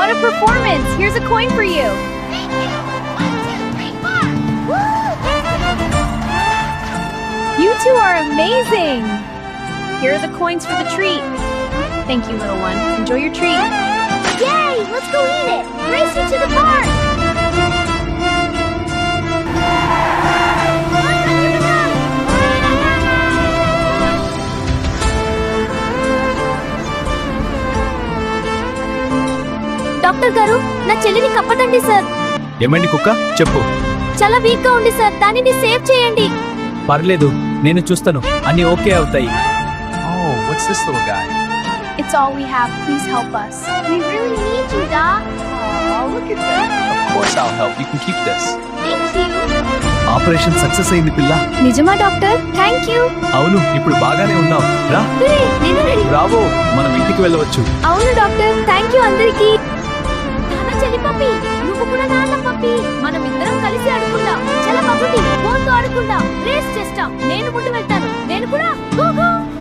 What a performance! Here's a coin for you. Thank you. 1, 2, 3, 4. Woo! You two are amazing. Here are the coins for the treat. Thank you, little one. Enjoy your treat. Yay! Let's go eat it. Racing to the park. Doctor గారు, నా చెల్లిని కప్పదండి sir. ఏమండి కుక్క, చెప్పు. చాలా week గా ఉంది sir. దానిని సేవ్ చేయండి. పర్లేదు, నేను చూస్తాను. అన్ని ఓకే అవుతాయి. Oh, what's this little guy? It's all we have. Please help us. We really need you, Doc. Oh, look at that. Of course I'll help. You can keep this. Thank you. Operation success అయింది పిల్ల. నిజమా doctor? Thank you. అవును, ఇప్పుడు బాగానే ఉన్నావు. రా, నేను ready. రావో, మనం ఇంటికి వెళ్ళవచ్చు. అవును డాక్టర్, థ్యాంక్ యూ అందరికి. నాన్న చెల్లి పప్పి, నువ్వు కూడా నాన్న పప్పి. మనం ఇద్దరం కలిసి ఆడుకుందాం. చల పప్పి, బోల్తో ఆడుకుందాం. రేస్ చేస్తాం. నేను